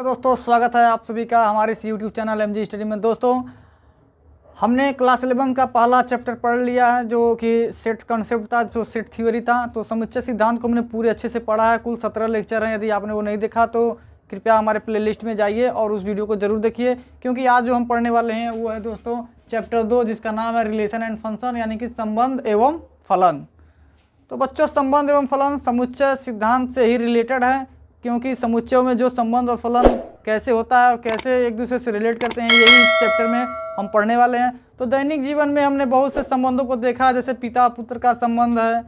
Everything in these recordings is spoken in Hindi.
दोस्तों स्वागत है आप सभी का हमारे इस यूट्यूब चैनल एमजी स्टडी में। दोस्तों हमने क्लास 11 का पहला चैप्टर पढ़ लिया है जो कि सेट कॉन्सेप्ट था, जो सेट थ्योरी था। तो समुच्चय सिद्धांत को हमने पूरे अच्छे से पढ़ा है। कुल 17 लेक्चर हैं। यदि आपने वो नहीं देखा तो कृपया हमारे प्लेलिस्ट में जाइए और उस वीडियो को ज़रूर देखिए, क्योंकि आज जो हम पढ़ने वाले हैं वो है दोस्तों चैप्टर 2, जिसका नाम है रिलेशन एंड फंक्शन, यानी कि संबंध एवं फलन। तो बच्चों संबंध एवं फलन समुच्चय सिद्धांत से ही रिलेटेड है, क्योंकि समुच्चयों में जो संबंध और फलन कैसे होता है और कैसे एक दूसरे से रिलेट करते हैं, यही इस चैप्टर में हम पढ़ने वाले हैं। तो दैनिक जीवन में हमने बहुत से संबंधों को देखा, जैसे पिता पुत्र का संबंध है,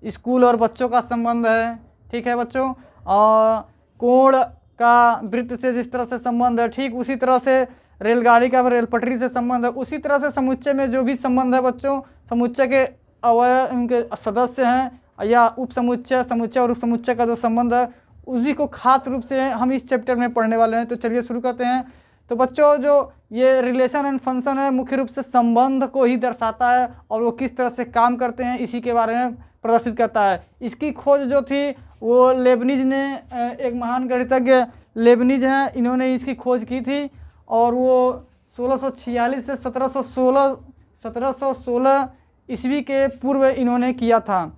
स्कूल और बच्चों का संबंध है, ठीक है बच्चों, और कोण का वृत्त से जिस तरह से संबंध है, ठीक उसी तरह से रेलगाड़ी का रेल पटरी से संबंध है। उसी तरह से समुच्चय में जो भी संबंध है बच्चों, समुच्चय के अवयव उनके सदस्य हैं या उप समुच्चय, समुच्चय और उप समुच्चय का जो संबंध है उसी को खास रूप से हम इस चैप्टर में पढ़ने वाले हैं। तो चलिए शुरू करते हैं। तो बच्चों जो ये रिलेशन एंड फंक्शन है मुख्य रूप से संबंध को ही दर्शाता है और वो किस तरह से काम करते हैं इसी के बारे में प्रदर्शित करता है। इसकी खोज जो थी वो लेबनिज ने, एक महान गणितज्ञ लेबनिज हैं, इन्होंने इसकी खोज की थी और वो 1646 से 1716 ईस्वी के पूर्व इन्होंने किया था।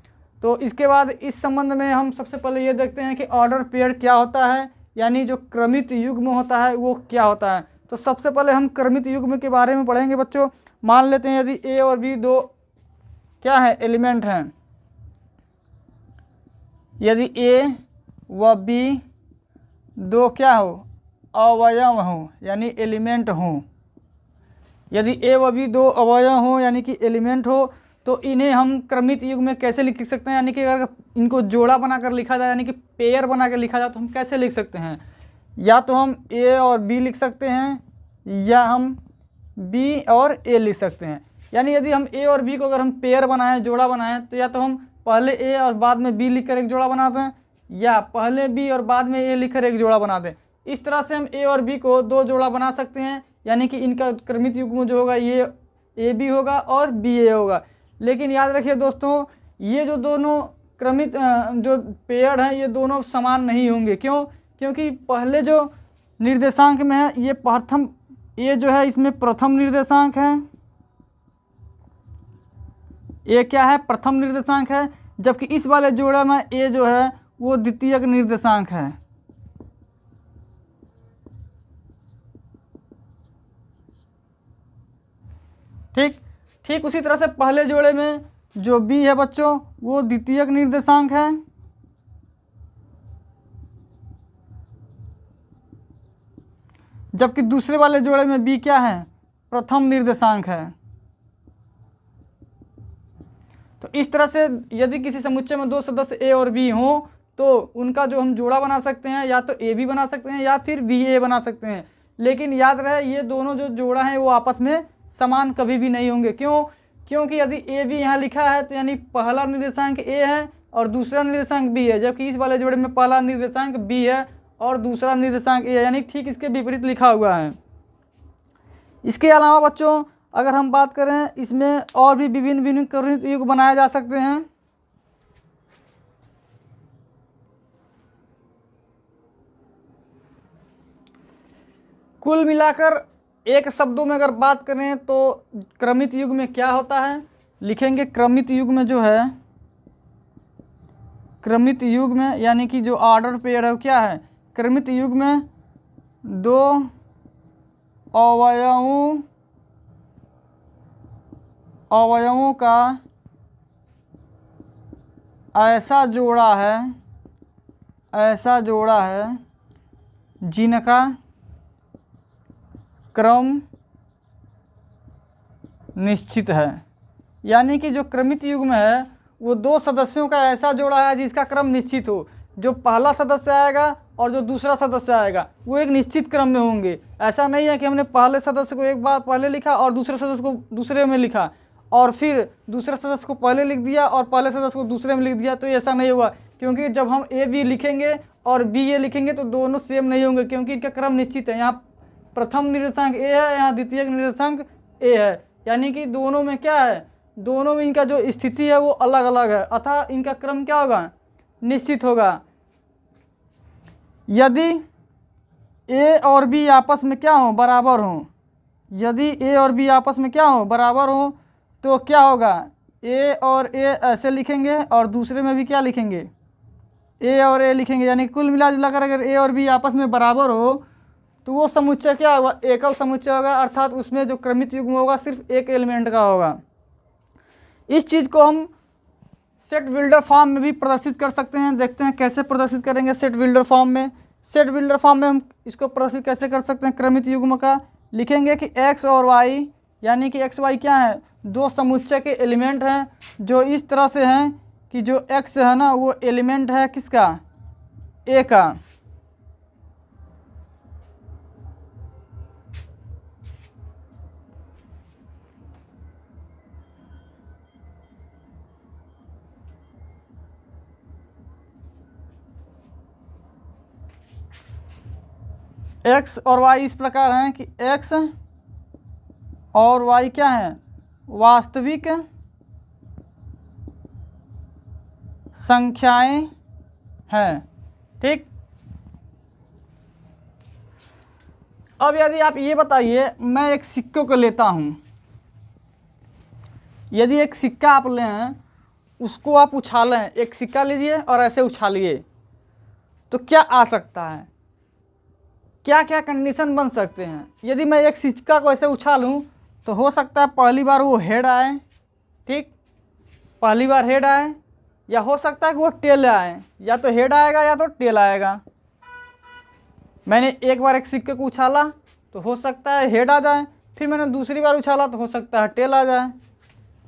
तो इसके बाद इस संबंध में हम सबसे पहले ये देखते हैं कि ऑर्डर पेयर क्या होता है, यानी जो क्रमित युग्म होता है वो क्या होता है। तो सबसे पहले हम क्रमित युग्म के बारे में पढ़ेंगे बच्चों। मान लेते हैं यदि ए और बी दो क्या है एलिमेंट हैं, यदि ए व बी दो क्या हो अवयव हो यानी एलिमेंट हो, यदि ए व बी दो अवयव हो यानी कि एलिमेंट हो, तो इन्हें हम क्रमित युग्म में कैसे लिख सकते हैं, यानी कि अगर इनको जोड़ा बनाकर लिखा जाए यानी कि पेयर बना कर लिखा जाए तो हम कैसे लिख सकते हैं। या तो हम ए और बी लिख सकते हैं या हम बी और ए लिख सकते हैं। यानी यदि हम ए और बी को अगर हम पेयर बनाएं, जोड़ा बनाएं, तो या तो हम पहले ए और बाद में बी लिखकर एक जोड़ा बनाते हैं या पहले बी और बाद में ए लिखकर एक जोड़ा बनाते हैं। इस तरह से हम ए और बी को दो जोड़ा बना सकते हैं, यानी कि इनका क्रमित युग्म जो होगा ये ए बी होगा और बी ए होगा। लेकिन याद रखिए दोस्तों, ये जो दोनों क्रमित जो पेयर हैं ये दोनों समान नहीं होंगे। क्यों? क्योंकि पहले जो निर्देशांक में है ये प्रथम, ये जो है इसमें प्रथम निर्देशांक है, ये क्या है प्रथम निर्देशांक है, जबकि इस वाले जोड़ा में ए जो है वो द्वितीयक निर्देशांक है। ठीक उसी तरह से पहले जोड़े में जो बी है बच्चों वो द्वितीयक निर्देशांक है, जबकि दूसरे वाले जोड़े में बी क्या है प्रथम निर्देशांक है। तो इस तरह से यदि किसी समुच्चय में दो सदस्य ए और बी हों तो उनका जो हम जोड़ा बना सकते हैं या तो ए बी बना सकते हैं या फिर बी ए बना सकते हैं। लेकिन याद रहे ये दोनों जो जोड़ा है वो आपस में समान कभी भी नहीं होंगे। क्यों? क्योंकि यदि ए बी यहाँ लिखा है तो यानी पहला निर्देशांक ए है और दूसरा निर्देशांक बी है, जबकि इस वाले जोड़े में पहला निर्देशांक बी है और दूसरा निर्देशांक ए है, यानी ठीक इसके विपरीत लिखा हुआ है। इसके अलावा बच्चों अगर हम बात करें इसमें और भी विभिन्न क्रमित युग्म बनाए जा सकते हैं। कुल मिलाकर एक शब्दों में अगर बात करें तो क्रमित युग्म में क्या होता है, लिखेंगे क्रमित युग्म में जो है, क्रमित युग्म में यानी कि जो ऑर्डर पेयर है वो क्या है, क्रमित युग्म में दो अवयवों का ऐसा जोड़ा है जिनका क्रम निश्चित है। यानी कि जो क्रमित युग्म है वो दो सदस्यों का ऐसा जोड़ा है जिसका क्रम निश्चित हो। जो पहला सदस्य आएगा और जो दूसरा सदस्य आएगा वो एक निश्चित क्रम में होंगे। ऐसा नहीं है कि हमने पहले सदस्य को एक बार पहले लिखा और दूसरे सदस्य को दूसरे में लिखा और फिर दूसरे सदस्य को पहले लिख दिया और पहले सदस्य को दूसरे में लिख दिया, तो ऐसा नहीं हुआ। क्योंकि जब हम ए बी लिखेंगे और बी ए लिखेंगे तो दोनों सेम नहीं होंगे, क्योंकि इनका क्रम निश्चित है। यहाँ प्रथम निर्देशांक ए है, यहाँ द्वितीयक निर्देशांक ए है, यानी कि दोनों में क्या है, दोनों में इनका जो स्थिति है वो अलग अलग है, अतः इनका क्रम क्या होगा, निश्चित होगा। यदि ए और बी आपस में क्या हो, बराबर हो। यदि ए और बी आपस में क्या हो, बराबर हो, तो क्या होगा, ए और ए ऐसे लिखेंगे और दूसरे में भी क्या लिखेंगे, ए और ए लिखेंगे। यानी कुल मिला जुला कर अगर ए और बी आपस में बराबर हो तो वो समुच्चय क्या होगा, एकल समुच्चय होगा, अर्थात उसमें जो क्रमित युग्म होगा सिर्फ एक एलिमेंट का होगा। इस चीज़ को हम सेट बिल्डर फॉर्म में भी प्रदर्शित कर सकते हैं। देखते हैं कैसे प्रदर्शित करेंगे सेट बिल्डर फॉर्म में। सेट बिल्डर फॉर्म में हम इसको प्रदर्शित कैसे कर सकते हैं, क्रमित युग्म का लिखेंगे कि x और y, यानी कि x y क्या है, दो समुच्चय के एलिमेंट हैं जो इस तरह से हैं कि जो x है ना वो एलिमेंट है किसका, a का। x और y इस प्रकार हैं कि x और y क्या है, वास्तविक संख्याएं हैं। ठीक। अब यदि आप ये बताइए, मैं एक सिक्के को लेता हूँ, यदि एक सिक्का आप लें, उसको आप उछालें, एक सिक्का लीजिए और ऐसे उछालिए, तो क्या आ सकता है, क्या क्या कंडीशन बन सकते हैं। यदि मैं एक सिक्का को ऐसे उछालूं तो हो सकता है पहली बार वो हेड आए, ठीक, पहली बार हेड आए, या हो सकता है कि वो टेल आए, या तो हेड आएगा या तो टेल आएगा। मैंने एक बार एक सिक्के को उछाला तो हो सकता है हेड आ जाए, फिर मैंने दूसरी बार उछाला तो हो सकता है टेल आ जाए।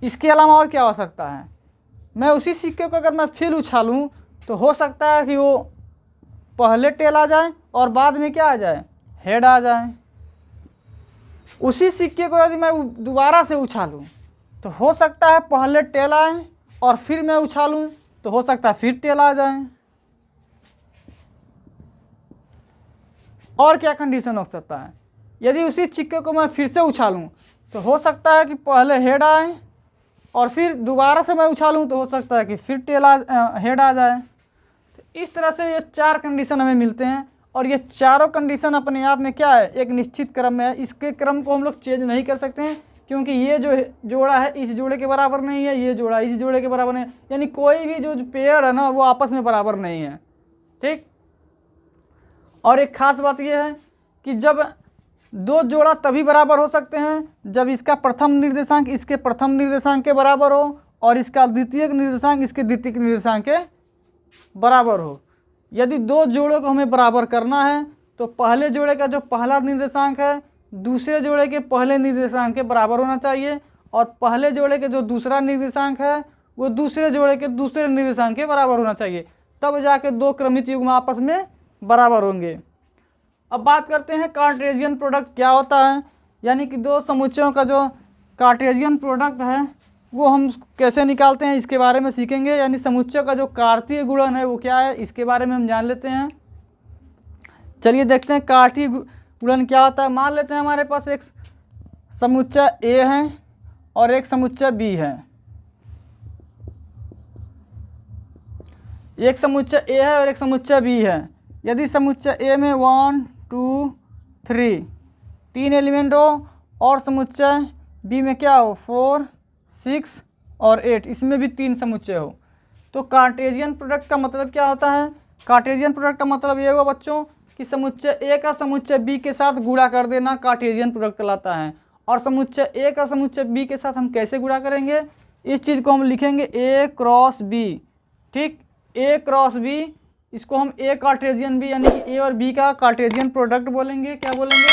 इसके अलावा और क्या हो सकता है, मैं उसी सिक्के को अगर मैं फिर उछालूं तो हो सकता है कि वो पहले टेल आ जाए और बाद में क्या आ जाए, हेड आ जाए। उसी सिक्के को यदि मैं दोबारा से उछालूं तो हो सकता है पहले टेल आए और फिर मैं उछालूं तो हो सकता है फिर टेल आ जाए। और क्या कंडीशन हो सकता है, यदि उसी सिक्के को मैं फिर से उछालूं तो हो सकता है कि पहले हेड आए और फिर दोबारा से मैं उछालूं तो हो सकता है कि फिर हेड आ जाए। तो इस तरह से ये चार कंडीशन हमें मिलते हैं और ये चारों कंडीशन अपने आप में क्या है, एक निश्चित क्रम में है। इसके क्रम को हम लोग चेंज नहीं कर सकते हैं क्योंकि ये जो जोड़ा है इस जोड़े के बराबर नहीं है, ये जोड़ा इस जोड़े के बराबर नहीं है, यानी कोई भी जो पेयर है ना वो आपस में बराबर नहीं है। ठीक। और एक खास बात यह है कि जब दो जोड़ा तभी बराबर हो सकते हैं जब इसका प्रथम निर्देशांक इसके प्रथम निर्देशांक के बराबर हो और इसका द्वितीयक निर्देशांक इसके द्वितीयक निर्देशांक के बराबर हो। यदि दो जोड़ों को हमें बराबर करना है तो पहले जोड़े का जो पहला निर्देशांक है दूसरे जोड़े के पहले निर्देशांक के बराबर होना चाहिए और पहले जोड़े के जो दूसरा निर्देशांक है वो दूसरे जोड़े के दूसरे निर्देशांक के बराबर होना चाहिए, तब जाके दो क्रमित युग्म आपस में बराबर होंगे। अब बात करते हैं कार्टेशियन प्रोडक्ट क्या होता है, यानी कि दो समुच्चयों का जो कार्टेशियन प्रोडक्ट है वो हम कैसे निकालते हैं इसके बारे में सीखेंगे। यानी समुच्चय का जो कार्तीय गुणन है वो क्या है इसके बारे में हम जान लेते हैं। चलिए देखते हैं कार्तीय गुणन क्या होता है। मान लेते हैं हमारे पास एक समुच्चय ए है और एक समुच्चय बी है। एक समुच्चय ए है और एक समुच्चय बी है। यदि समुच्चय ए में 1 2 3 तीन एलिमेंट हो और समुच्चय बी में क्या हो 4 6 और 8, इसमें भी तीन समुच्चय हो, तो कार्टेशियन प्रोडक्ट का मतलब क्या होता है। कार्टेशियन प्रोडक्ट का मतलब ये हुआ बच्चों कि समुच्चय ए का समुच्चय बी के साथ गुणा कर देना कार्टेशियन प्रोडक्ट कहलाता है। और समुच्चय ए का समुच्चय बी के साथ हम कैसे गुणा करेंगे, इस चीज़ को हम लिखेंगे ए क्रॉस बी। ठीक, ए क्रॉस बी, इसको हम ए कार्टेशियन बी यानी कि ए और बी का कार्टेशियन प्रोडक्ट बोलेंगे। क्या बोलेंगे,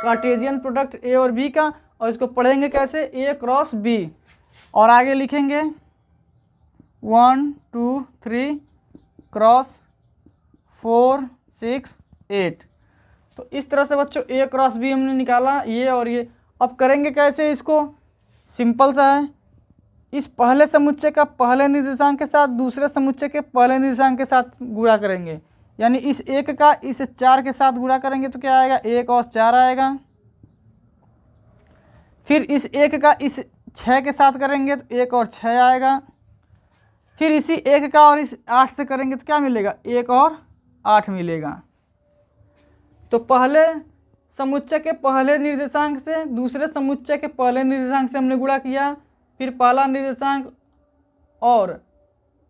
कार्टेशियन प्रोडक्ट ए और बी का। और इसको पढ़ेंगे कैसे, ए क्रॉस बी। और आगे लिखेंगे 1 2 3 क्रॉस 4 6 8। तो इस तरह से बच्चों ए क्रॉस बी हमने निकाला, ये और ये। अब करेंगे कैसे इसको, सिंपल सा है। इस पहले समुच्चय का पहले निर्देशांक के साथ दूसरे समुच्चय के पहले निर्देशांक के साथ गुणा करेंगे। यानी इस 1 का इस 4 के साथ गुणा करेंगे तो क्या आएगा, 1 और 4 आएगा। फिर इस 1 का इस 6 के साथ करेंगे तो 1 और 6 आएगा। फिर इसी 1 का और इस 8 से करेंगे तो क्या मिलेगा, 1 और 8 मिलेगा। तो पहले समुच्चय के पहले निर्देशांक से दूसरे समुच्चय के पहले निर्देशांक से हमने गुणा किया, फिर पहला निर्देशांक और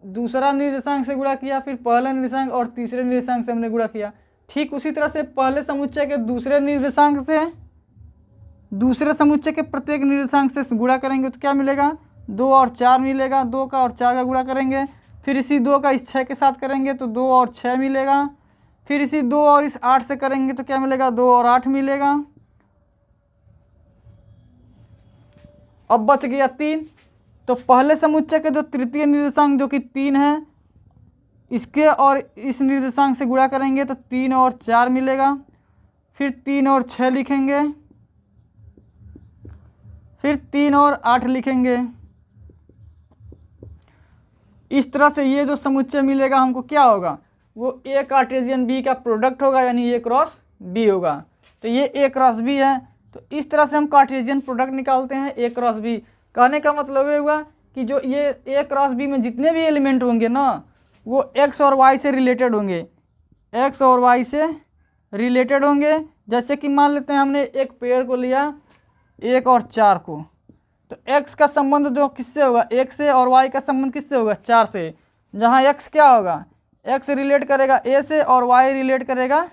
दूसरा निर्देशांक से गुणा किया, फिर पहला निर्देशांक और तीसरे निर्देशांक से हमने गुणा किया। ठीक उसी तरह से पहले समुच्चय के दूसरे निर्देशांक से दूसरे समुच्चय के प्रत्येक निर्देशांक से गुणा करेंगे तो क्या मिलेगा, 2 और 4 मिलेगा। 2 का और 4 का गुणा करेंगे, फिर इसी 2 का इस 6 के साथ करेंगे तो 2 और 6 मिलेगा। फिर इसी 2 और इस 8 से करेंगे तो क्या मिलेगा, 2 और 8 मिलेगा। अब बच गया 3। तो पहले समुच्चय के जो तृतीय निर्देशांक जो कि 3 है, इसके और इस निर्देशांक से गुणा करेंगे तो 3 और 4 मिलेगा। फिर 3 और 6 लिखेंगे, फिर 3 और 8 लिखेंगे। इस तरह से ये जो समुच्चय मिलेगा हमको क्या होगा, वो ए कार्टेशियन बी का प्रोडक्ट होगा, यानी ए क्रॉस बी होगा। तो ये ए क्रॉस बी है। तो इस तरह से हम कार्टेशियन प्रोडक्ट निकालते हैं ए क्रॉस बी। कहने का मतलब ये हुआ कि जो ये ए क्रॉस बी में जितने भी एलिमेंट होंगे ना, वो एक्स और वाई से रिलेटेड होंगे, एक्स और वाई से रिलेटेड होंगे। जैसे कि मान लेते हैं हमने एक पेयर को लिया 1 और 4 को, तो x का संबंध जो किससे होगा, 1 से, और y का संबंध किससे होगा, 4 से। जहाँ x क्या होगा, x रिलेट करेगा a से और y रिलेट करेगा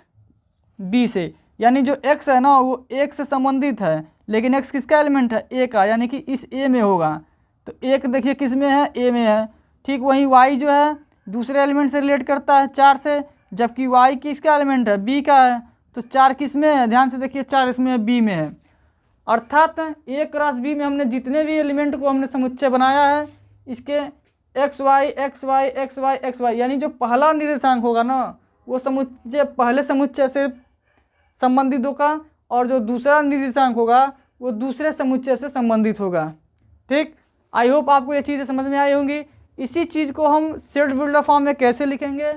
b से। यानी जो x है ना वो 1 से संबंधित है, लेकिन x किसका एलिमेंट है, a का, यानी कि इस a में होगा। तो 1 देखिए किस में है, a में है। ठीक वहीं y जो है दूसरे एलिमेंट से रिलेट करता है 4 से, जबकि y किसका एलिमेंट है, b का है। तो 4 किस में है, ध्यान से देखिए 4 इसमें है, b में है। अर्थात ए क्रॉस बी में हमने जितने भी एलिमेंट को हमने समुच्चय बनाया है, इसके x y x y x y x y, यानी जो पहला निर्देशांक होगा ना वो समुच्चय पहले समुच्चय से संबंधित होगा, और जो दूसरा निर्देशांक होगा वो दूसरे समुच्चय से संबंधित होगा। ठीक, आई होप आपको ये चीज़ें समझ में आई होंगी। इसी चीज़ को हम सेट बिल्डर फॉर्म में कैसे लिखेंगे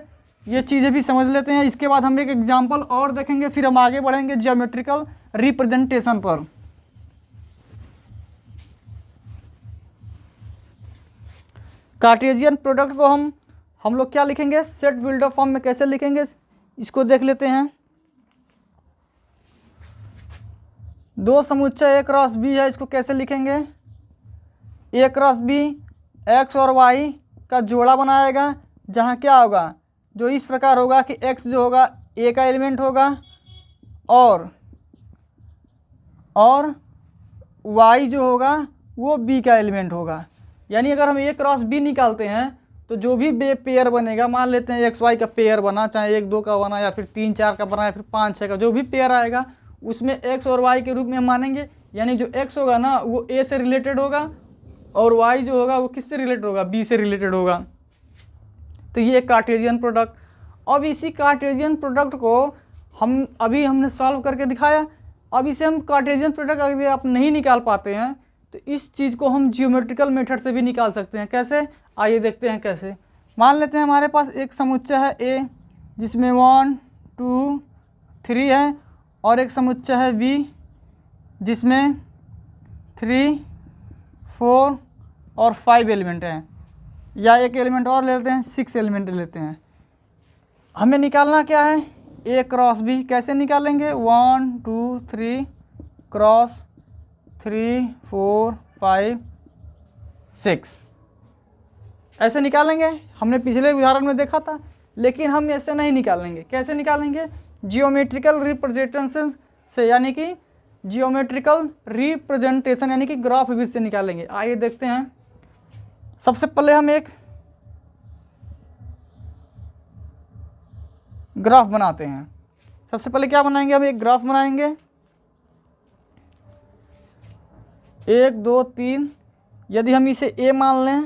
ये चीज़ें भी समझ लेते हैं। इसके बाद हम एक एग्जाम्पल और देखेंगे, फिर हम आगे बढ़ेंगे ज्योमेट्रिकल रिप्रेजेंटेशन पर। कार्टेशियन प्रोडक्ट को हम लोग क्या लिखेंगे, सेट बिल्डर फॉर्म में कैसे लिखेंगे इसको देख लेते हैं। दो समुच्चय ए क्रॉस बी है, इसको कैसे लिखेंगे, ए क्रॉस बी एक्स और वाई का जोड़ा बनाएगा, जहाँ क्या होगा, जो इस प्रकार होगा कि एक्स जो होगा ए का एलिमेंट होगा और वाई जो होगा वो बी का एलिमेंट होगा। यानी अगर हम ए क्रॉस बी निकालते हैं तो जो भी पेयर बनेगा, मान लेते हैं एक्स वाई का पेयर बना, चाहे 1 2 का बना या फिर 3 4 का बना या फिर 5 6 का, जो भी पेयर आएगा उसमें एक्स और वाई के रूप में हम मानेंगे। यानी जो एक्स होगा ना वो ए से रिलेटेड होगा और वाई जो होगा वो किससे रिलेटेड होगा, बी से रिलेटेड होगा। तो ये कार्टेशियन प्रोडक्ट। अब इसी कार्टेशियन प्रोडक्ट को हमने सॉल्व करके दिखाया। अब इसे हम कार्टेशियन प्रोडक्ट अगर आप नहीं निकाल पाते हैं तो इस चीज़ को हम जियोमेट्रिकल मेथड से भी निकाल सकते हैं। कैसे, आइए देखते हैं कैसे। मान लेते हैं हमारे पास एक समुच्चय है ए जिसमें 1 2 3 है, और एक समुच्चय है बी जिसमें 3 4 और 5 एलिमेंट हैं, या एक एलिमेंट और ले लेते हैं, 6 एलिमेंट लेते हैं। हमें निकालना क्या है, ए क्रॉस बी। कैसे निकालेंगे, 1 2 3 क्रॉस 3 4 5 6 ऐसे निकालेंगे। हमने पिछले उदाहरण में देखा था, लेकिन हम ऐसे नहीं निकालेंगे। कैसे निकालेंगे, जियोमेट्रिकल रिप्रेजेंटेशन से, यानी कि जियोमेट्रिकल रिप्रेजेंटेशन यानी कि ग्राफ विधि से निकालेंगे। आइए देखते हैं। सबसे पहले हम एक ग्राफ बनाते हैं। सबसे पहले क्या बनाएंगे, हम एक ग्राफ बनाएंगे 1 2 3। यदि हम इसे ए मान लें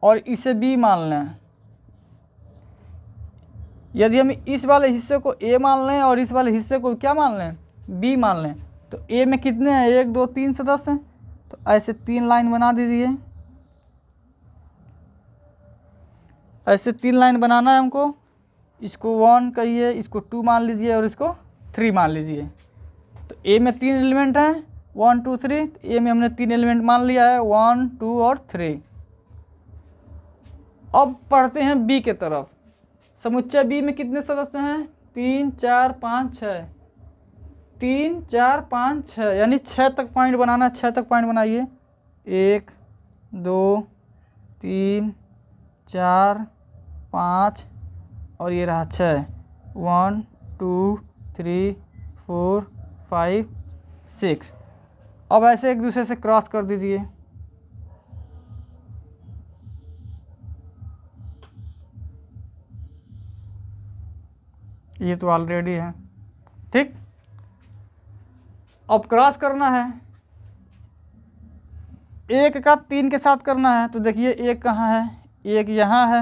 और इसे बी मान लें, यदि हम इस वाले हिस्से को ए मान लें और इस वाले हिस्से को क्या मान लें, बी मान लें, तो ए में कितने हैं, 1 2 3 सदस्य हैं। तो ऐसे 3 लाइन बना दीजिए। ऐसे 3 लाइन बनाना है हमको। इसको 1 कहिए, इसको 2 मान लीजिए और इसको 3 मान लीजिए। तो ए में 3 एलिमेंट हैं, 1 2 3। तो ए में हमने 3 एलिमेंट मान लिया है, 1 2 और 3। अब पढ़ते हैं बी के तरफ। समुच्चय बी में कितने सदस्य हैं? 3 4 5 6, 3 4 5 6, यानी 6 तक पॉइंट बनाना। 6 तक पॉइंट बनाइए। 1 2 3 4 5 और ये रहा 6। 1 2 3 4 5 6। अब ऐसे एक दूसरे से क्रॉस कर दीजिए। ये तो ऑलरेडी है, ठीक। अब क्रॉस करना है, 1 का 3 के साथ करना है। तो देखिए 1 कहाँ है? 1 यहाँ है।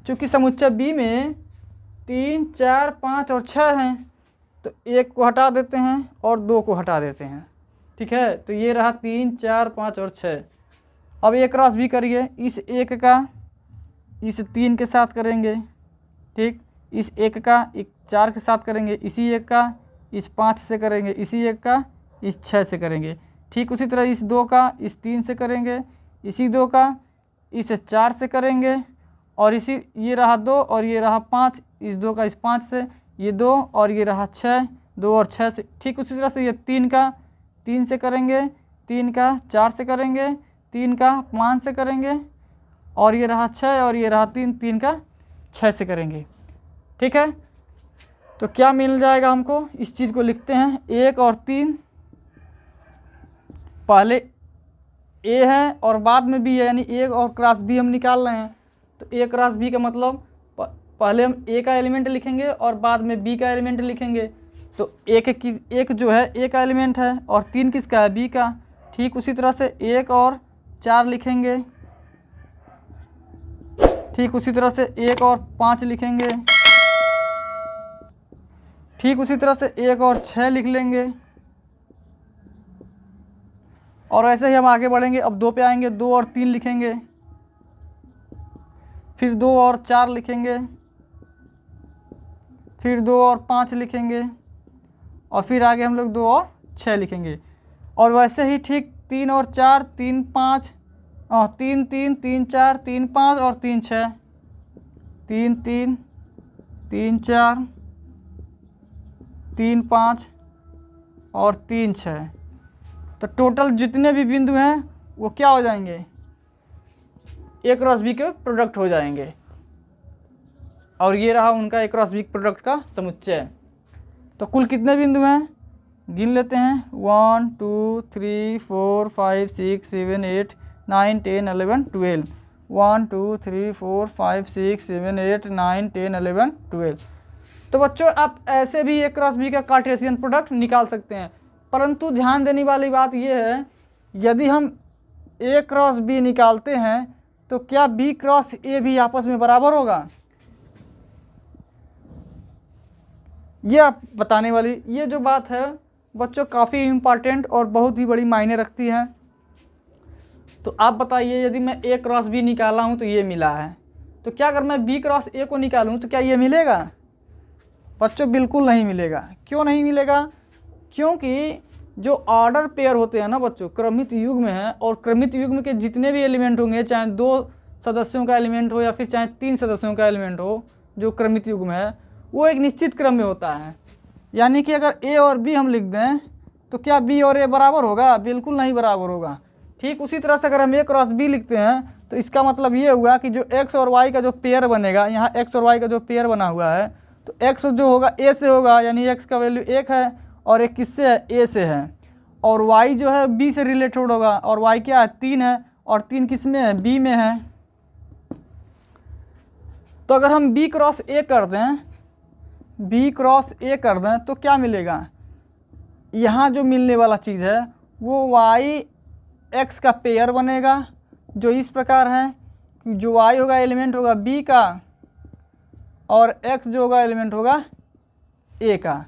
चूँकि समुच्चय बी में 3 4 5 और 6 हैं, तो 1 को हटा देते हैं और 2 को हटा देते हैं, ठीक है। तो ये रहा 3 4 5 और 6। अब A क्रॉस B करिए। इस 1 का इस 3 के साथ करेंगे, ठीक। इस 1 का 4 के साथ करेंगे, इसी 1 का इस 5 से करेंगे, इसी 1 का इस 6 से करेंगे, ठीक। उसी तरह इस 2 का इस 3 से करेंगे, इसी 2 का इस 4 से करेंगे, और इसी ये रहा 2 और ये रहा 5, इस 2 का इस 5 से, ये 2 और ये रहा 6, 2 और 6 से, ठीक। उसी तरह से ये 3 का 3 से करेंगे, 3 का 4 से करेंगे, 3 का 5 से करेंगे, और ये रहा 6 और ये रहा 3, 3 का 6 से करेंगे, ठीक है। तो क्या मिल जाएगा हमको? इस चीज़ को लिखते हैं। 1 और 3 पहले ए है और बाद में बी है, यानी ए और क्रॉस बी हम निकाल रहे हैं। तो ए क्रॉस बी का मतलब पहले हम ए का एलिमेंट लिखेंगे और बाद में बी का एलिमेंट लिखेंगे। तो एक जो है ए का एलिमेंट है और 3 किसका है? बी का, ठीक। उसी तरह से 1 और 4 लिखेंगे, ठीक। उसी तरह से 1 और 5 लिखेंगे, ठीक। उसी तरह से 1 और 6 लिख लेंगे, और ऐसे ही हम आगे बढ़ेंगे। अब 2 पे आएंगे, 2 और 3 लिखेंगे, फिर 2 और 4 लिखेंगे, फिर 2 और 5 लिखेंगे, और फिर आगे हम लोग 2 और 6 लिखेंगे। और वैसे ही ठीक 3 और 4, 3 5 3 3 3 4 3 5 और 3 6, 3 3 3 4 3 5 और 3 6। तो टोटल जितने भी बिंदु हैं वो क्या हो जाएंगे? ए क्रॉस बी के प्रोडक्ट हो जाएंगे। और ये रहा उनका ए क्रॉस बी प्रोडक्ट का समुच्चय। तो कुल कितने बिंदु हैं गिन लेते हैं। 1 2 3 4 5 6 7 8 9 10 11 12। 1 2 3 4 5 6 7 8 9 10 11 12। तो बच्चों आप ऐसे भी ए क्रॉस बी का कार्टेशियन प्रोडक्ट निकाल सकते हैं, परंतु ध्यान देने वाली बात यह है, यदि हम ए क्रॉस बी निकालते हैं तो क्या बी क्रॉस ए भी आपस में बराबर होगा? ये आप बताने वाली ये जो बात है बच्चों काफ़ी इम्पॉर्टेंट और बहुत ही बड़ी मायने रखती है। तो आप बताइए, यदि मैं ए क्रॉस बी निकाला हूँ तो ये मिला है, तो क्या अगर मैं बी क्रॉस ए को निकालूँ तो क्या ये मिलेगा? बच्चों बिल्कुल नहीं मिलेगा। क्यों नहीं मिलेगा? क्योंकि जो ऑर्डर पेयर होते हैं ना बच्चों, क्रमित युग्म है, और क्रमित युग्म के जितने भी एलिमेंट होंगे, चाहे 2 सदस्यों का एलिमेंट हो या फिर चाहे 3 सदस्यों का एलिमेंट हो, जो क्रमित युग्म है वो एक निश्चित क्रम में होता है। यानी कि अगर ए और बी हम लिख दें तो क्या बी और ए बराबर होगा? बिल्कुल नहीं बराबर होगा। ठीक उसी तरह से अगर हम ए क्रॉस बी लिखते हैं तो इसका मतलब ये हुआ कि जो एक्स और वाई का जो पेयर बनेगा, यहाँ एक्स और वाई का जो पेयर बना हुआ है, तो एक्स जो होगा ए से होगा, यानी एक्स का वैल्यू 1 है और एक किससे है? ए से है। और वाई जो है बी से रिलेटेड होगा, और वाई क्या है? 3 है, और 3 किस में है? बी में है। तो अगर हम बी क्रॉस ए कर दें, बी क्रॉस ए कर दें तो क्या मिलेगा? यहाँ जो मिलने वाला चीज़ है वो वाई एक्स का पेयर बनेगा, जो इस प्रकार है कि जो वाई होगा एलिमेंट होगा बी का, और एक्स जो होगा एलिमेंट होगा ए का।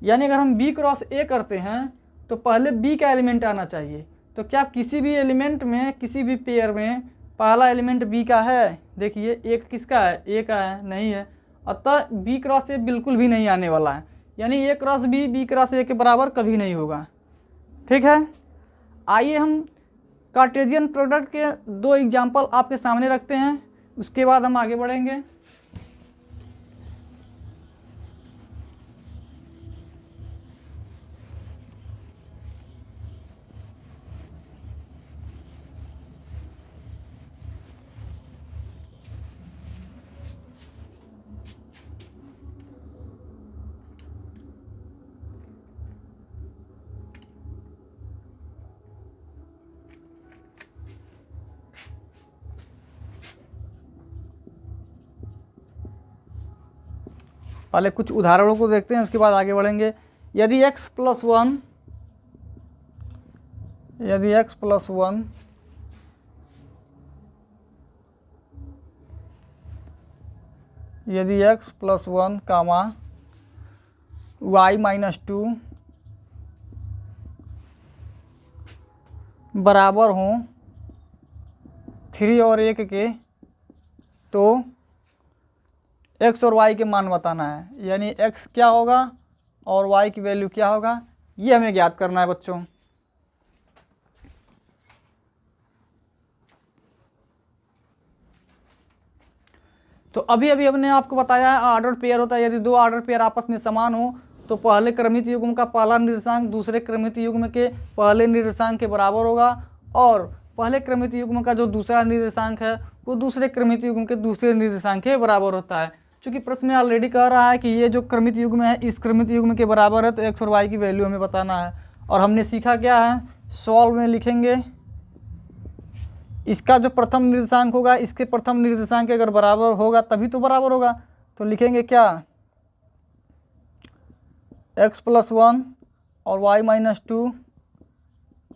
यानी अगर हम बी क्रॉस ए करते हैं तो पहले बी का एलिमेंट आना चाहिए। तो क्या किसी भी एलिमेंट में, किसी भी पेयर में पहला एलिमेंट बी का है? देखिए एक किसका है? ए का है, नहीं है। अतः बी क्रॉस ए बिल्कुल भी नहीं आने वाला है, यानी ए क्रॉस बी क्रॉस ए के बराबर कभी नहीं होगा। ठीक है, आइए हम कार्टेशियन प्रोडक्ट के 2 एग्जाम्पल आपके सामने रखते हैं, उसके बाद हम आगे बढ़ेंगे। पहले कुछ उदाहरणों को देखते हैं, उसके बाद आगे बढ़ेंगे। यदि x plus one comma y minus 2 बराबर हों 3 और 1 के, तो x और y के मान बताना है। यानी x क्या होगा और y की वैल्यू क्या होगा, ये हमें ज्ञात करना है बच्चों। तो अभी अभी हमने आपको बताया है ऑर्डर पेयर होता है। यदि दो ऑर्डर पेयर आपस में समान हो तो पहले क्रमित युग्म का पहला निर्देशांक दूसरे क्रमित युग्म के पहले निर्देशांक के बराबर होगा, और पहले क्रमित युग्म का जो दूसरा निर्देशांक है वो दूसरे क्रमित युग्म के दूसरे निर्देशांक के बराबर होता है। चूँकि प्रश्न में ऑलरेडी कह रहा है कि ये जो क्रमित युग्म है इस क्रमित युग्म के बराबर है, तो एक्स और वाई की वैल्यू हमें बताना है। और हमने सीखा क्या है, सॉल्व में लिखेंगे इसका जो प्रथम निर्देशांक होगा इसके प्रथम निर्देशांक के अगर बराबर होगा तभी तो बराबर होगा। तो लिखेंगे क्या, x प्लस 1 और y माइनस 2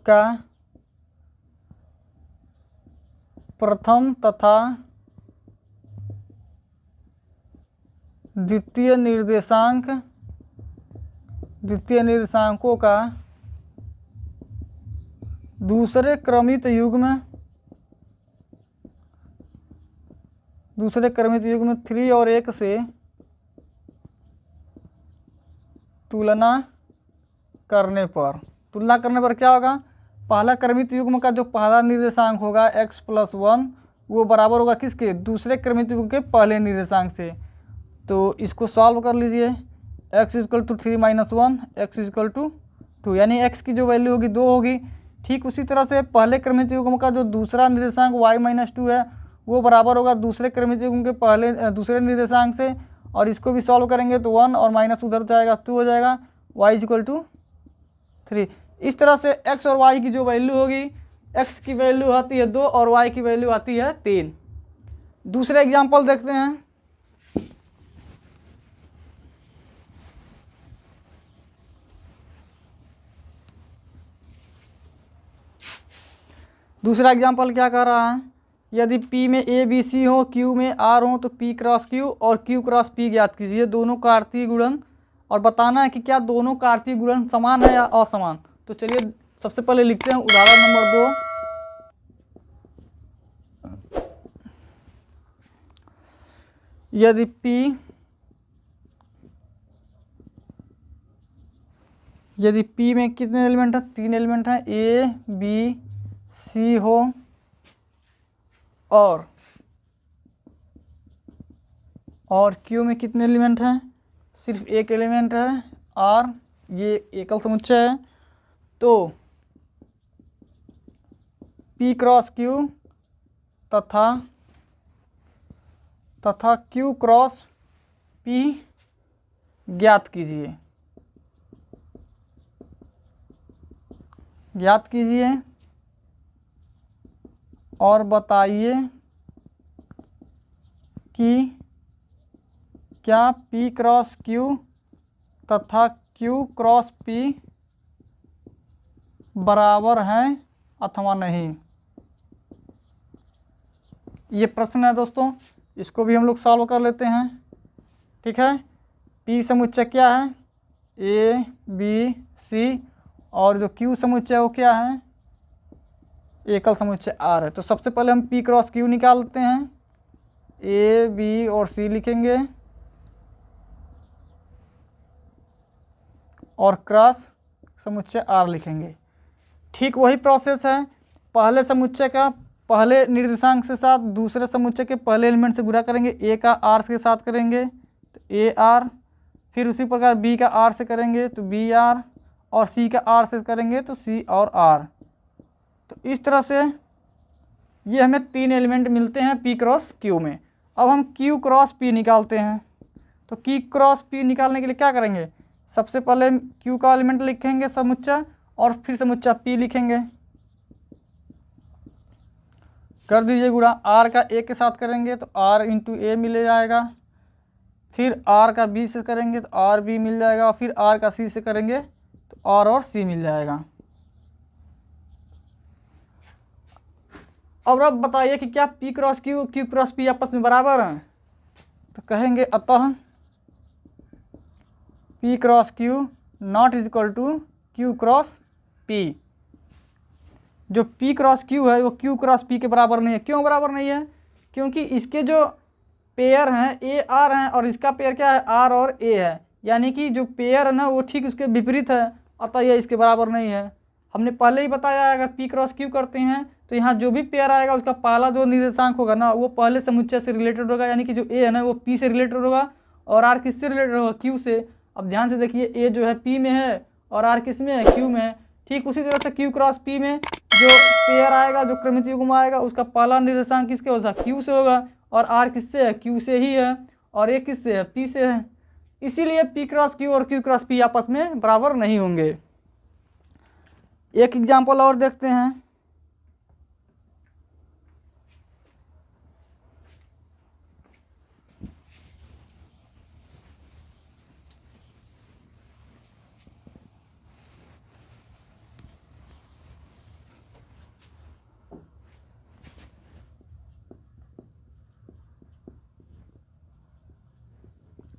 का प्रथम तथा द्वितीय निर्देशांकों का दूसरे क्रमित युग्म 3 और 1 से तुलना करने पर क्या होगा, पहला क्रमित युग्म का जो पहला निर्देशांक होगा x प्लस 1 वो बराबर होगा किसके, दूसरे क्रमित युग्म के पहले निर्देशांक से। तो इसको सॉल्व कर लीजिए, x equal to 3 minus 1 x equal to 2, यानी x की जो वैल्यू होगी 2 होगी। ठीक उसी तरह से पहले क्रमित युग्म का जो दूसरा निर्देशांक y माइनस 2 है वो बराबर होगा दूसरे क्रमित युग्म के दूसरे निर्देशांक से, और इसको भी सॉल्व करेंगे तो 1 और माइनस उधर जाएगा 2 हो जाएगा, y इक्वल टू 3। इस तरह से x और y की जो वैल्यू होगी, x की वैल्यू आती है 2 और y की वैल्यू आती है 3। दूसरे एग्जाम्पल देखते हैं। दूसरा एग्जाम्पल क्या कह रहा है, यदि P में A B C हो, Q में R हो, तो P क्रॉस Q और Q क्रॉस P ज्ञात कीजिए दोनों कार्तीय गुणन, और बताना है कि क्या दोनों कार्तीय गुणन समान है या असमान। तो चलिए सबसे पहले लिखते हैं उदाहरण नंबर 2। यदि P में कितने एलिमेंट हैं, 3 एलिमेंट हैं, A B C हो, और Q में कितने एलिमेंट हैं, सिर्फ एक एलिमेंट है R, ये एकल समुच्चय है। तो P क्रॉस Q तथा Q क्रॉस P ज्ञात कीजिए और बताइए कि क्या P क्रॉस Q तथा Q क्रॉस P बराबर हैं अथवा नहीं। ये प्रश्न है दोस्तों, इसको भी हम लोग सॉल्व कर लेते हैं। ठीक है, P समुच्चय क्या है, A B C, और जो Q समुच्चय वो क्या है, एकल समुच्चय R है। तो सबसे पहले हम P क्रॉस Q निकालते हैं, A B और C लिखेंगे और क्रॉस समुच्चय R लिखेंगे। ठीक वही प्रोसेस है, पहले समुच्चय का पहले निर्देशांक के साथ दूसरे समुच्चय के पहले एलिमेंट से गुणा करेंगे, A का R के साथ करेंगे तो AR, फिर उसी प्रकार B का R से करेंगे तो BR, और C का R से करेंगे तो C और R। तो इस तरह से ये हमें 3 एलिमेंट मिलते हैं P क्रॉस Q में। अब हम Q क्रॉस P निकालते हैं। तो Q क्रॉस P निकालने के लिए क्या करेंगे, सबसे पहले Q का एलिमेंट लिखेंगे समुच्चय, और फिर समुच्चय P लिखेंगे, कर दीजिए गुणा। R का A के साथ करेंगे तो R इंटू A मिले जाएगा, फिर आर का बी से करेंगे तो आर बी मिल जाएगा, और फिर आर का सी से करेंगे तो आर और सी मिल जाएगा। अब बताइए कि क्या p cross q, q cross p आपस में बराबर हैं? तो कहेंगे अतः p cross q not is equal to q cross p. जो पी क्रॉस क्यू है वो क्यू क्रॉस पी के बराबर नहीं है। क्यों बराबर नहीं है? क्योंकि इसके जो पेयर हैं ए आर हैं और इसका पेयर क्या है, आर और ए है, यानी कि जो पेयर है ना वो ठीक उसके विपरीत है, अतः यह इसके बराबर नहीं है। हमने पहले ही बताया अगर पी क्रॉस क्यू करते हैं तो यहाँ जो भी पेयर आएगा उसका पहला जो निर्देशांक होगा ना वो पहले समुच्चय से रिलेटेड होगा, यानी कि जो ए है ना वो पी से रिलेटेड होगा और आर किससे रिलेटेड होगा, क्यू से। अब ध्यान से देखिए ए जो है पी में है और आर किस में है, क्यू में है। ठीक उसी तरह से क्यू क्रॉस पी में जो पेयर आएगा, जो क्रमित युग्म आएगा उसका पहला निर्देशांक किसके होगा, क्यू से होगा, और आर किससे है, क्यू से ही है, और ए किससे है, पी से है। इसीलिए पी क्रॉस क्यू और क्यू क्रॉस पी आपस में बराबर नहीं होंगे। एक एग्जाम्पल और देखते हैं।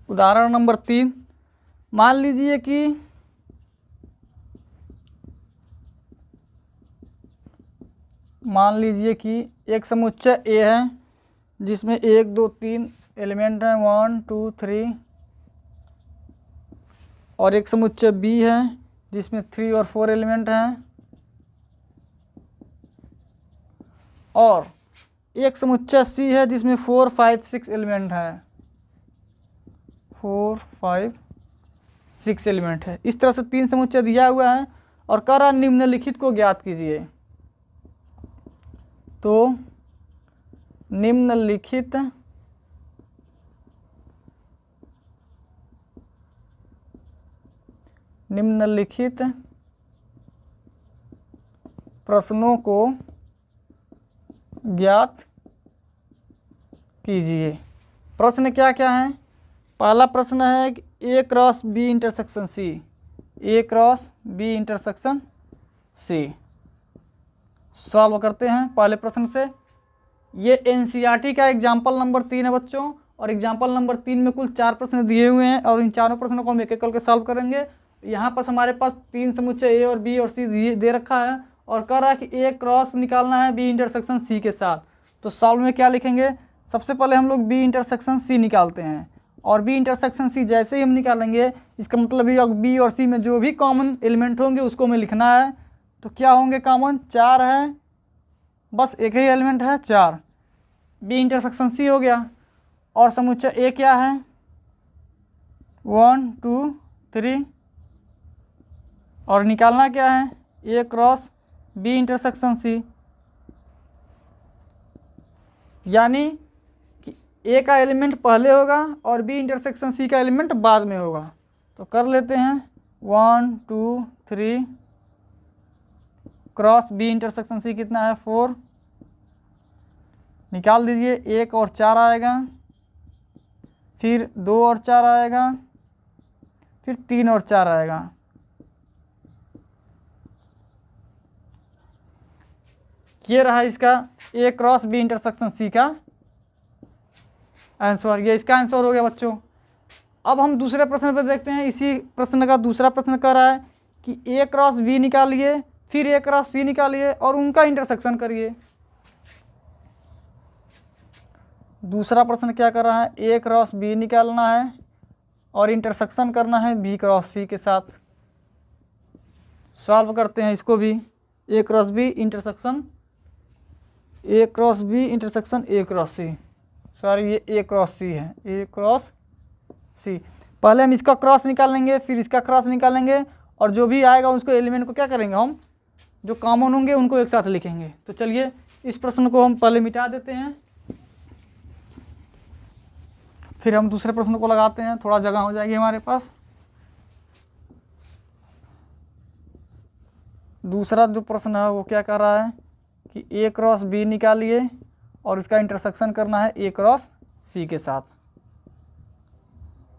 उदाहरण नंबर 3, मान लीजिए कि एक समुच्चय ए है जिसमें 1 2 3 एलिमेंट हैं, 1 2 3, और एक समुच्चय बी है जिसमें 3 और 4 एलिमेंट हैं, और एक समुच्चय सी है जिसमें 4 5 6 एलिमेंट हैं, 4 5 6 एलिमेंट है। इस तरह से 3 समुच्चय दिया हुआ है और कह रहा निम्नलिखित को ज्ञात कीजिए। तो निम्नलिखित प्रश्नों को ज्ञात कीजिए। प्रश्न क्या क्या है? पहला प्रश्न है कि A cross B intersection C, A cross B intersection C. Solve करते हैं पहले प्रश्न से। ये एनसीईआरटी का एग्जाम्पल नंबर 3 है बच्चों, और एग्जाम्पल नंबर 3 में कुल 4 प्रश्न दिए हुए हैं और इन चारों प्रश्नों को हम एक एक करके सॉल्व करेंगे। यहाँ पर हमारे पास 3 समुच्चय ए और बी और सी दे रखा है और कह रहा है कि ए क्रॉस निकालना है बी इंटरसेक्शन सी के साथ। तो सॉल्व में क्या लिखेंगे? सबसे पहले हम लोग बी इंटरसेक्शन सी निकालते हैं, और बी इंटरसेक्शन सी जैसे ही हम निकालेंगे इसका मतलब ये बी और सी में जो भी कॉमन एलिमेंट होंगे उसको हमें लिखना है। तो क्या होंगे कॉमन? 4 है, बस एक ही एलिमेंट है 4, बी इंटरसेक्शन सी हो गया। और समुच्चय ए क्या है? 1 2 3, और निकालना क्या है? ए क्रॉस बी इंटरसेक्शन सी, यानी कि ए का एलिमेंट पहले होगा और बी इंटरसेक्शन सी का एलिमेंट बाद में होगा। तो कर लेते हैं 1 2 3 क्रॉस बी इंटरसेक्शन सी कितना है? 4। निकाल दीजिए, 1 और 4 आएगा, फिर 2 और 4 आएगा, फिर 3 और 4 आएगा। ये रहा इसका ए क्रॉस बी इंटरसेक्शन सी का आंसर। ये इसका आंसर हो गया बच्चों। अब हम दूसरे प्रश्न पर देखते हैं। इसी प्रश्न का दूसरा प्रश्न कर रहा है कि ए क्रॉस बी निकालिए, फिर ए क्रॉस सी निकालिए और उनका इंटरसेक्शन करिए। दूसरा प्रश्न क्या कर रहा है? ए क्रॉस बी निकालना है और इंटरसेक्शन करना है बी क्रॉस सी के साथ। सॉल्व करते हैं इसको भी। A cross B intersection A cross B intersection A cross C, sorry ये ए क्रॉस सी है, ए क्रॉस सी। पहले हम इसका क्रॉस निकालेंगे, फिर इसका क्रॉस निकालेंगे, और जो भी आएगा उसको एलिमेंट को क्या करेंगे, हम जो कॉमन होंगे उनको एक साथ लिखेंगे। तो चलिए इस प्रश्न को हम पहले मिटा देते हैं, फिर हम दूसरे प्रश्न को लगाते हैं, थोड़ा जगह हो जाएगी हमारे पास। दूसरा जो प्रश्न है वो क्या कर रहा है कि ए क्रॉस बी निकालिए और इसका इंटरसेक्शन करना है ए क्रॉस सी के साथ।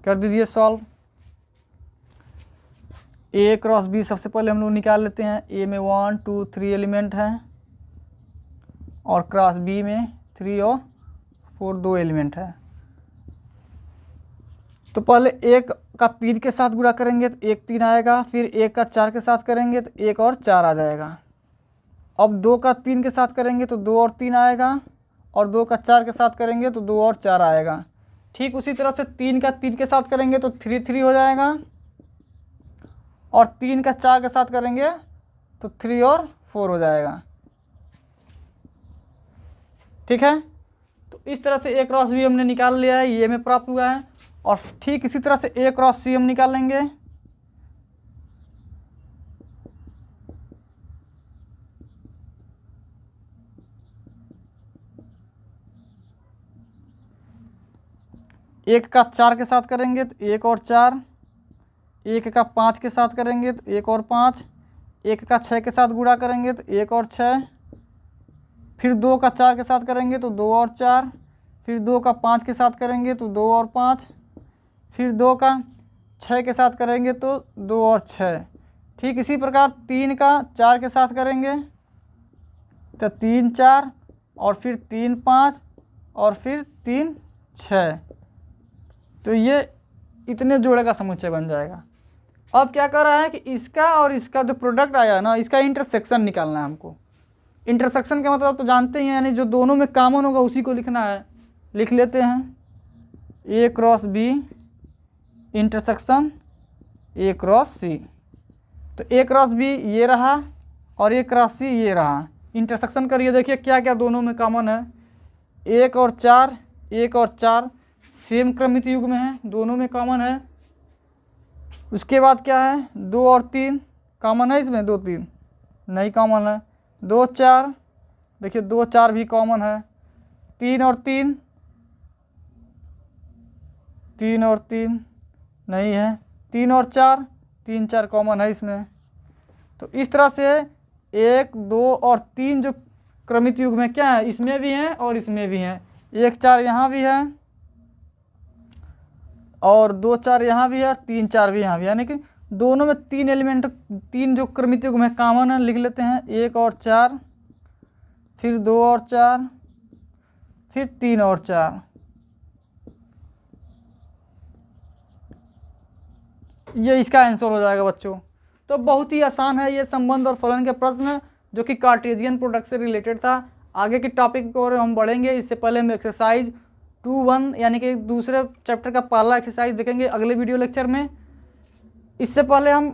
कर दीजिए सॉल्व। ए क्रॉस बी सबसे पहले हम लोग निकाल लेते हैं। ए में 1 2 3 एलिमेंट है और क्रॉस बी में 3 और 4 2 एलिमेंट है। तो पहले एक का 3 के साथ गुणा करेंगे तो 1 3 आएगा, फिर एक का 4 के साथ करेंगे तो 1 और 4 आ जाएगा। अब 2 का 3 के साथ करेंगे तो 2 और 3 आएगा, और 2 का 4 के साथ करेंगे तो 2 और 4 आएगा। ठीक उसी तरह से 3 का 3 के साथ करेंगे तो 3 3 हो जाएगा, और 3 का 4 के साथ करेंगे तो 3 और 4 हो जाएगा। ठीक है, तो इस तरह से ए क्रॉस बी हमने निकाल लिया है, ये में प्राप्त हुआ है। और ठीक इसी तरह से ए क्रॉस सी हम निकालेंगे। एक का 4 के साथ करेंगे तो 1 और 4, एक का 5 के साथ करेंगे तो 1 और 5, एक का 6 के साथ गुणा करेंगे तो 1 और 6, फिर 2 का 4 के साथ करेंगे तो 2 और 4, फिर 2 का 5 के साथ करेंगे तो 2 और 5, फिर 2 का 6 के साथ करेंगे तो 2 और 6। ठीक इसी प्रकार 3 का 4 के साथ करेंगे तो 3 4, और फिर 3 5, और फिर 3 6। तो ये इतने जोड़े का समुच्चय बन जाएगा। अब क्या कर रहा है कि इसका और इसका जो प्रोडक्ट आया ना, इसका इंटरसेक्शन निकालना है हमको। इंटरसेक्शन का मतलब तो जानते ही हैं, यानी जो दोनों में कॉमन होगा उसी को लिखना है। लिख लेते हैं A cross B intersection A cross C. तो ए क्रॉस बी ये रहा और ए क्रॉस सी ये रहा। इंटरसेक्शन करिए, देखिए क्या क्या दोनों में कॉमन है। 1 और 4, 1 और 4 सेम क्रमित युग में है, दोनों में कॉमन है। उसके बाद क्या है, 2 और 3 कॉमन है इसमें, 2 3 नहीं कॉमन है। 2 4, देखिए 2 4 भी कॉमन है। 3 और 3, 3 और 3 नहीं है। 3 और 4, 3 4 कॉमन है इसमें। तो इस तरह से 1 2 और 3 जो क्रमित युग में क्या है, इसमें भी हैं और इसमें भी हैं। 1 4 यहाँ भी है, और 2 4 यहाँ भी है, और 3 4 भी यहाँ भी है। यानी कि दोनों में 3 एलिमेंट, 3 जो क्रमित युग में कॉमन है, लिख लेते हैं 1 और 4, फिर 2 और 4, फिर 3 और 4। ये इसका आंसर हो जाएगा बच्चों। तो बहुत ही आसान है ये संबंध और फलन के प्रश्न, जो कि कार्टेशियन प्रोडक्ट से रिलेटेड था। आगे के टॉपिक को और हम बढ़ेंगे, इससे पहले हम एक्सरसाइज 2.1 यानी कि दूसरे चैप्टर का पहला एक्सरसाइज देखेंगे अगले वीडियो लेक्चर में। इससे पहले हम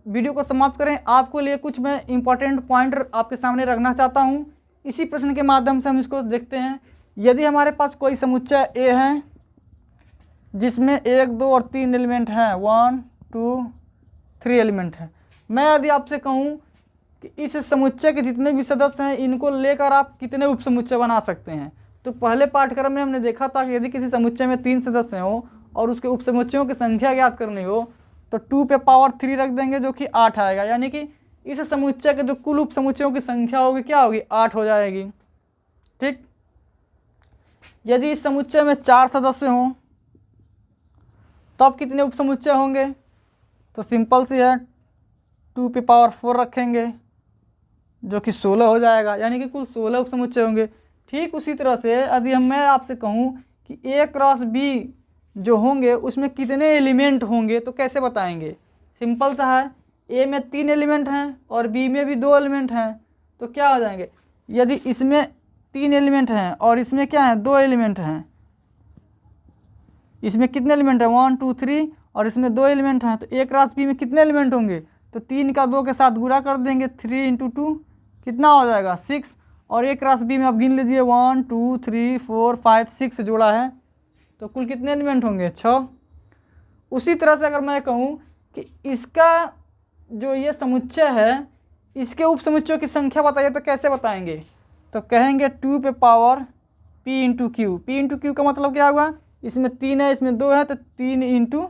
वीडियो को समाप्त करें, आपको लिए कुछ मैं इंपॉर्टेंट पॉइंट आपके सामने रखना चाहता हूँ। इसी प्रश्न के माध्यम से हम इसको देखते हैं। यदि हमारे पास कोई समुच्चय ए है जिसमें 1 2 और 3 एलिमेंट हैं, 1 2 3 एलिमेंट हैं, मैं यदि आपसे कहूँ कि इस समुच्चय के जितने भी सदस्य हैं इनको लेकर आप कितने उपसमुच्चय बना सकते हैं, तो पहले पाठ्यक्रम में हमने देखा था कि यदि किसी समुच्चय में 3 सदस्य हो और उसके उपसमुच्चयों की संख्या ज्ञात करनी हो तो 2 पे पावर 3 रख देंगे, जो कि 8 आएगा। यानी कि इस समुच्चय के जो कुल उपसमुच्चयों की संख्या होगी क्या होगी, 8 हो जाएगी। ठीक, यदि इस समुच्चय में 4 सदस्य हों तब कितने उपसमुच्चय होंगे, तो सिंपल सी है, 2 पे पावर 4 रखेंगे, जो कि 16 हो जाएगा। यानी कि कुल 16 उपसमुच्चय होंगे। ठीक उसी तरह से यदि मैं आपसे कहूँ कि ए क्रॉस बी जो होंगे उसमें कितने एलिमेंट होंगे, तो कैसे बताएंगे। सिंपल सा है, ए में 3 एलिमेंट हैं और बी में भी 2 एलिमेंट हैं, तो क्या हो जाएंगे, यदि इसमें 3 एलिमेंट हैं और इसमें क्या है 2 एलिमेंट हैं, इसमें कितने एलिमेंट हैं 1 2 3, और इसमें 2 एलिमेंट हैं, तो ए क्रॉस बी में कितने एलिमेंट होंगे, तो 3 का 2 के साथ गुणा कर देंगे, 3 × 2 कितना हो जाएगा 6, और ए क्रॉस बी में आप गिन लीजिए 1 2 3 4 5 6 जोड़ा है, तो कुल कितने एलिमेंट होंगे 6। उसी तरह से अगर मैं कहूँ कि इसका जो ये समुच्चय है इसके उपसमुच्चयों की संख्या बताइए, तो कैसे बताएंगे, तो कहेंगे 2 पे power p × q। p × q का मतलब क्या हुआ, इसमें 3 है इसमें 2 है, तो 3 ×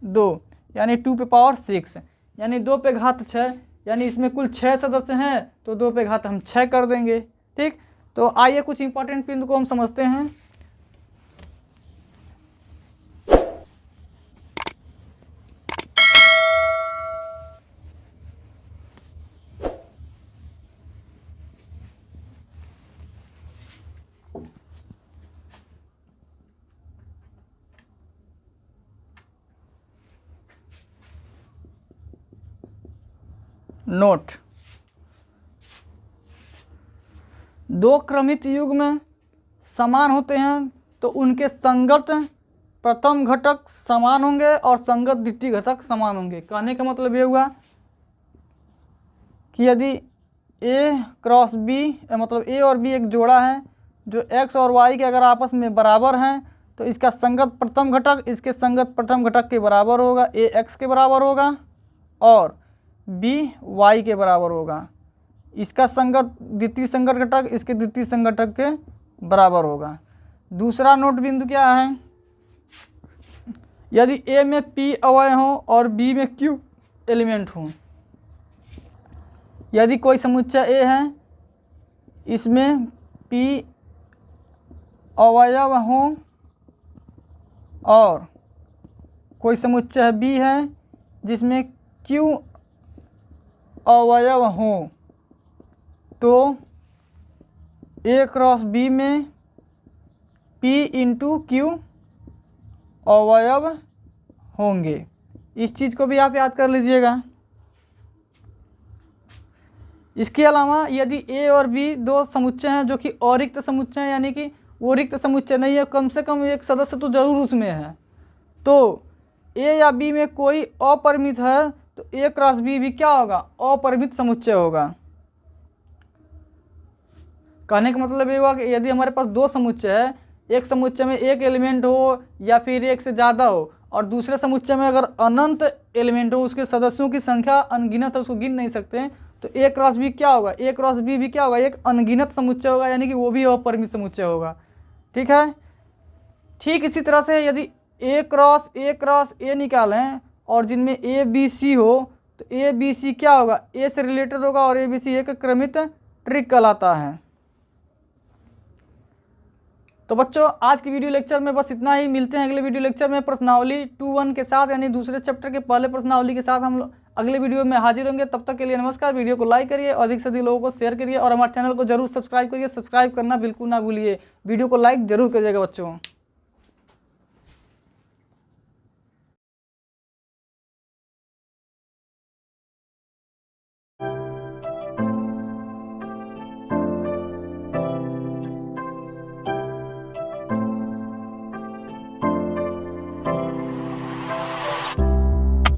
2 यानी 2 पे पावर 6, यानी 2 पे घात 6, यानी इसमें कुल 6 सदस्य हैं तो 2 पे घात हम 6 कर देंगे। ठीक, तो आइए कुछ इंपॉर्टेंट बिंदु को हम समझते हैं। नोट, दो क्रमित युग्म समान होते हैं तो उनके संगत प्रथम घटक समान होंगे और संगत द्वितीय घटक समान होंगे। कहने का मतलब ये हुआ कि यदि A क्रॉस B मतलब A और B एक जोड़ा है जो X और Y के अगर आपस में बराबर हैं तो इसका संगत प्रथम घटक इसके संगत प्रथम घटक के बराबर होगा। A X के बराबर होगा और B Y के बराबर होगा। इसका संगत द्वितीय संगत घटक इसके द्वितीय संगत घटक के बराबर होगा। दूसरा नोट बिंदु क्या है, यदि A में P अवयव हो और B में Q एलिमेंट हो। यदि कोई समुच्चय A है, इसमें P अवयव हो और कोई समुच्चय B है जिसमें Q अवयव हो, तो A क्रॉस B में P इंटू Q अवयव होंगे। इस चीज़ को भी आप याद कर लीजिएगा। इसके अलावा यदि A और B दो समुच्चय हैं जो कि अरिक्त समुच्चय हैं, यानी कि वो रिक्त समुच्चय नहीं है, कम से कम एक सदस्य तो जरूर उसमें है, तो A या B में कोई अपरिमित है तो A क्रॉस B भी क्या होगा, अपरिमित समुच्चय होगा। कहने का मतलब ये हुआ कि यदि हमारे पास दो समुच्चय है, एक समुच्चय में एक एलिमेंट हो या फिर एक से ज़्यादा हो और दूसरे समुच्चय में अगर अनंत एलिमेंट हो, उसके सदस्यों की संख्या अनगिनत है, उसको गिन नहीं सकते, तो A क्रॉस B क्या होगा, A क्रॉस B भी क्या होगा, एक अनगिनत समुच्चय होगा, यानी कि वो भी अपरिमित समुच्चय होगा। ठीक है। ठीक इसी तरह से यदि A क्रॉस A निकालें और जिनमें A B C हो तो A B C क्या होगा, A से रिलेटेड होगा और A B C एक क्रमित ट्रिक कहलाता है। तो बच्चों आज की वीडियो लेक्चर में बस इतना ही। मिलते हैं अगले वीडियो लेक्चर में प्रश्नावली 2.1 के साथ, यानी दूसरे चैप्टर के पहले प्रश्नावली के साथ हम लोग अगले वीडियो में हाजिर होंगे। तब तक के लिए नमस्कार। वीडियो को लाइक करिए, अधिक से अधिक लोगों को शेयर करिए और हमारे चैनल को जरूर सब्सक्राइब करिए। सब्सक्राइब करना बिल्कुल ना भूलिए। वीडियो को लाइक जरूर करिएगा बच्चों।